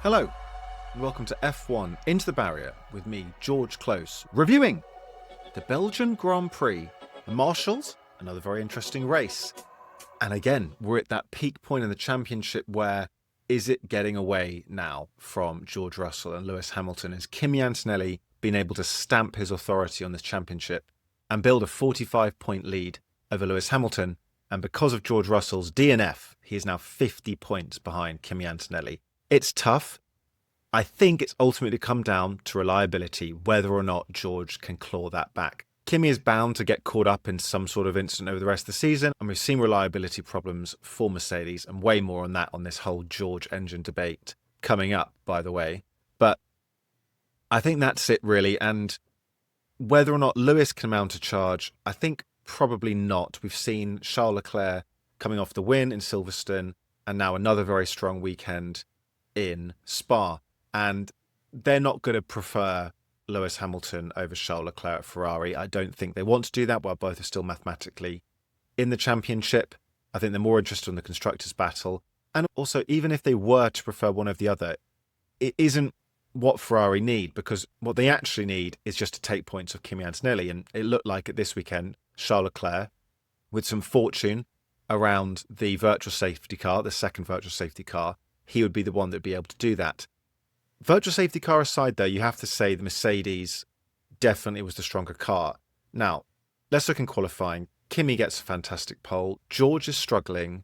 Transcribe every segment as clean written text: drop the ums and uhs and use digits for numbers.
Hello, and welcome to F1 Into the Barrier with me, George Close, reviewing the Belgian Grand Prix. The Marshals, another very interesting race. And again, we're at that peak point in the championship where is it getting away now from George Russell and Lewis Hamilton? Has Kimi Antonelli been able to stamp his authority on this championship and build a 45-point lead over Lewis Hamilton? And because of George Russell's DNF, he is now 50 points behind Kimi Antonelli. It's tough. I think it's ultimately come down to reliability, whether or not George can claw that back. Kimi is bound to get caught up in some sort of incident over the rest of the season, and we've seen reliability problems for Mercedes, and way more on that on this whole George engine debate coming up, by the way. But I think that's it, really. And whether or not Lewis can mount a charge, I think probably not. We've seen Charles Leclerc coming off the win in Silverstone, and now another very strong weekend in Spa. And they're not going to prefer Lewis Hamilton over Charles Leclerc at Ferrari. I don't think they want to do that while both are still mathematically in the championship. I think they're more interested in the constructors' battle. And also, even if they were to prefer one over the other, it isn't what Ferrari need, because what they actually need is just to take points of Kimi Antonelli. And it looked like at this weekend, Charles Leclerc, with some fortune around the virtual safety car, the second virtual safety car, he would be the one that would be able to do that. Virtual safety car aside, though, you have to say the Mercedes definitely was the stronger car. Now, let's look in qualifying. Kimi gets a fantastic pole. George is struggling,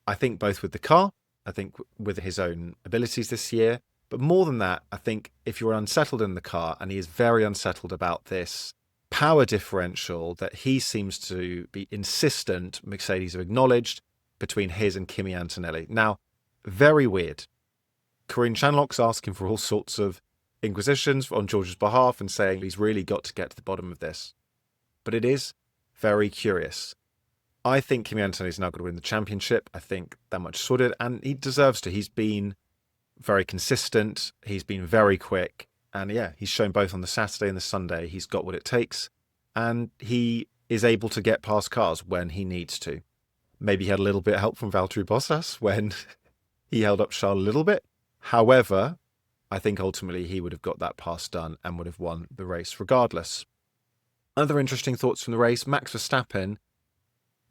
I think, both with the car, I think with his own abilities this year. But more than that, I think if you're unsettled in the car, and he is very unsettled about this power differential that he seems to be insistent Mercedes have acknowledged between his and Kimi Antonelli. Now, very weird. Corinne Shanlock's asking for all sorts of inquisitions on George's behalf and saying he's really got to get to the bottom of this. But it is very curious. I think Kimi Antonelli's now going to win the championship. I think that much sorted, and he deserves to. He's been very consistent. He's been very quick. And yeah, he's shown both on the Saturday and the Sunday he's got what it takes. And he is able to get past cars when he needs to. Maybe he had a little bit of help from Valtteri Bottas when he held up Charles a little bit. However, I think ultimately he would have got that pass done and would have won the race regardless. Other interesting thoughts from the race, Max Verstappen,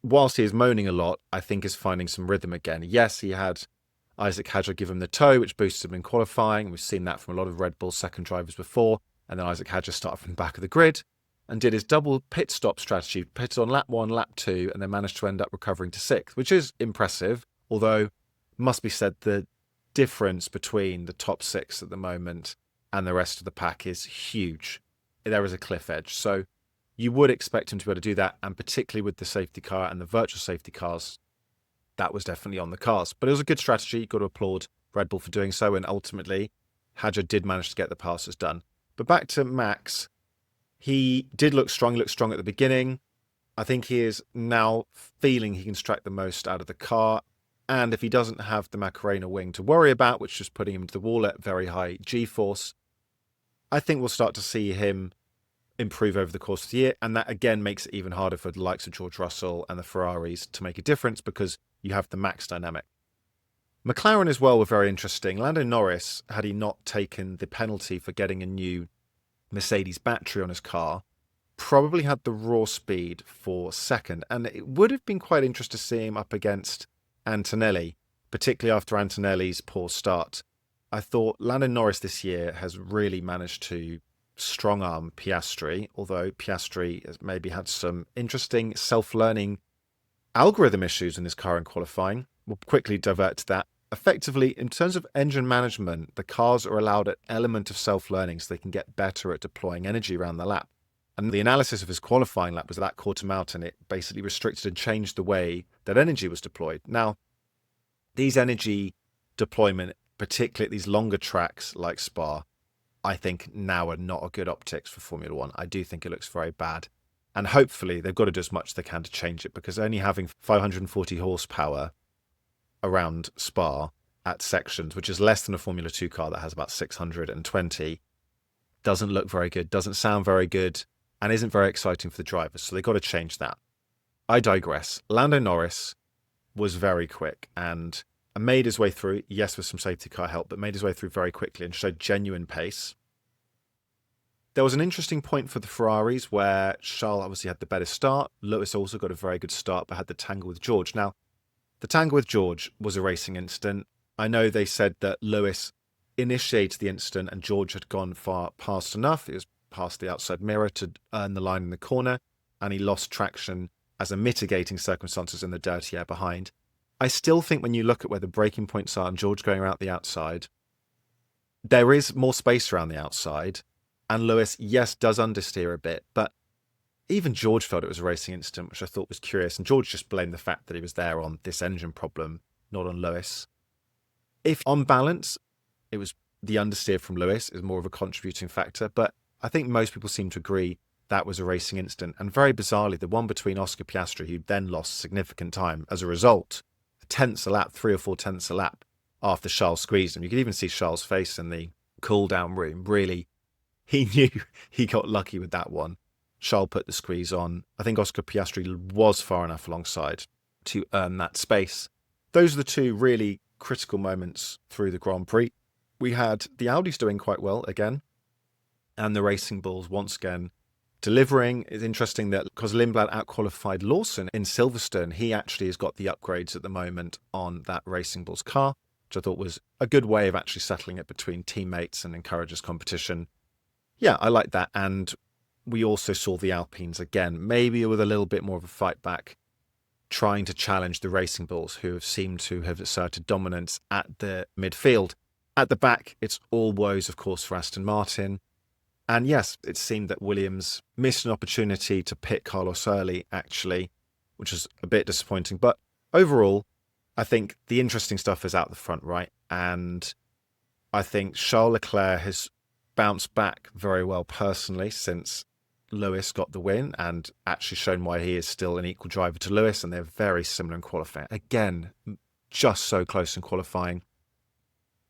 whilst he is moaning a lot, I think is finding some rhythm again. Yes, he had Isack Hadjar give him the toe, which boosted him in qualifying. We've seen that from a lot of Red Bull second drivers before. And then Isack Hadjar started from the back of the grid and did his double pit stop strategy, pitted on lap 1, lap 2, and then managed to end up recovering to 6th, which is impressive, although must be said the difference between the top 6 at the moment and the rest of the pack is huge. There is a cliff edge. So you would expect him to be able to do that, and particularly with the safety car and the virtual safety cars, that was definitely on the cards. But it was a good strategy. You've got to applaud Red Bull for doing so, and ultimately Hadjar did manage to get the passes done. But back to Max, he did look strong. He looked strong at the beginning. I think he is now feeling he can extract the most out of the car. And if he doesn't have the Macarena wing to worry about, which is putting him to the wall at very high G-force, I think we'll start to see him improve over the course of the year. And that, again, makes it even harder for the likes of George Russell and the Ferraris to make a difference because you have the Max dynamic. McLaren as well were very interesting. Lando Norris, had he not taken the penalty for getting a new Mercedes battery on his car, probably had the raw speed for second. And it would have been quite interesting to see him up against Antonelli, particularly after Antonelli's poor start. I thought Lando Norris this year has really managed to strong-arm Piastri, although Piastri has maybe had some interesting self-learning algorithm issues in his car in qualifying. We'll quickly divert to that. Effectively, in terms of engine management, the cars are allowed an element of self-learning so they can get better at deploying energy around the lap. And the analysis of his qualifying lap was that caught him out, and it basically restricted and changed the way that energy was deployed. Now, these energy deployment, particularly at these longer tracks like Spa, I think now are not a good optics for Formula One. I do think it looks very bad. And hopefully they've got to do as much as they can to change it, because only having 540 horsepower around Spa at sections, which is less than a Formula 2 car that has about 620, doesn't look very good, doesn't sound very good, and isn't very exciting for the drivers. So they've got to change that. I digress. Lando Norris was very quick, and and made his way through, yes, with some safety car help, but made his way through very quickly and showed genuine pace. There was an interesting point for the Ferraris where Charles obviously had the better start. Lewis also got a very good start, but had the tangle with George. Now, the tangle with George was a racing incident. I know they said that Lewis initiated the incident and George had gone far past enough. It was past the outside mirror to earn the line in the corner, and he lost traction as a mitigating circumstances in the dirty air behind. I still think when you look at where the braking points are and George going around the outside, there is more space around the outside. And Lewis, yes, does understeer a bit, but even George felt it was a racing incident, which I thought was curious. And George just blamed the fact that he was there on this engine problem, not on Lewis. If on balance, it was the understeer from Lewis is more of a contributing factor, but I think most people seem to agree that was a racing incident. And very bizarrely, the one between Oscar Piastri, who then lost significant time as a result, tenths a lap, 3 or 4 tenths a lap after Charles squeezed him. You could even see Charles' face in the cool-down room. Really, he knew he got lucky with that one. Charles put the squeeze on. I think Oscar Piastri was far enough alongside to earn that space. Those are the two really critical moments through the Grand Prix. We had the Audis doing quite well again, and the Racing Bulls once again delivering. It's interesting that because Lindblad outqualified Lawson in Silverstone, he actually has got the upgrades at the moment on that Racing Bulls car, which I thought was a good way of actually settling it between teammates and encourages competition. Yeah, I like that. And we also saw the Alpines again, maybe with a little bit more of a fight back, trying to challenge the Racing Bulls, who have seemed to have asserted dominance at the midfield. At the back, it's all woes, of course, for Aston Martin. And yes, it seemed that Williams missed an opportunity to pit Carlos early, actually, which is a bit disappointing. But overall, I think the interesting stuff is out the front, right? And I think Charles Leclerc has bounced back very well personally since Lewis got the win and actually shown why he is still an equal driver to Lewis, and they're very similar in qualifying. Again, just so close in qualifying.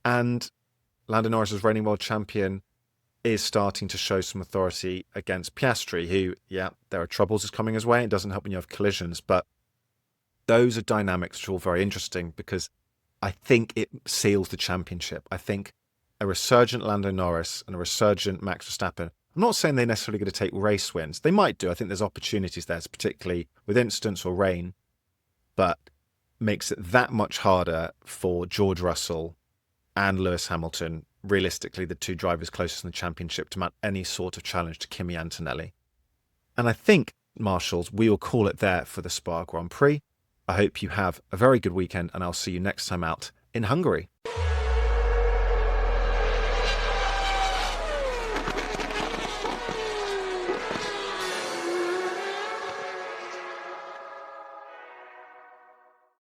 And Lando Norris, as reigning world champion, is starting to show some authority against Piastri, who, yeah, there are troubles coming his way. It doesn't help when you have collisions, but those are dynamics which are all very interesting because I think it seals the championship. I think a resurgent Lando Norris and a resurgent Max Verstappen, I'm not saying they're necessarily going to take race wins. They might do. I think there's opportunities there, particularly with incidents or rain, but makes it that much harder for George Russell and Lewis Hamilton, realistically the two drivers closest in the championship, to mount any sort of challenge to Kimi Antonelli. And I think, Marshals, we will call it there for the Spa Grand Prix. I hope you have a very good weekend, and I'll see you next time out in Hungary.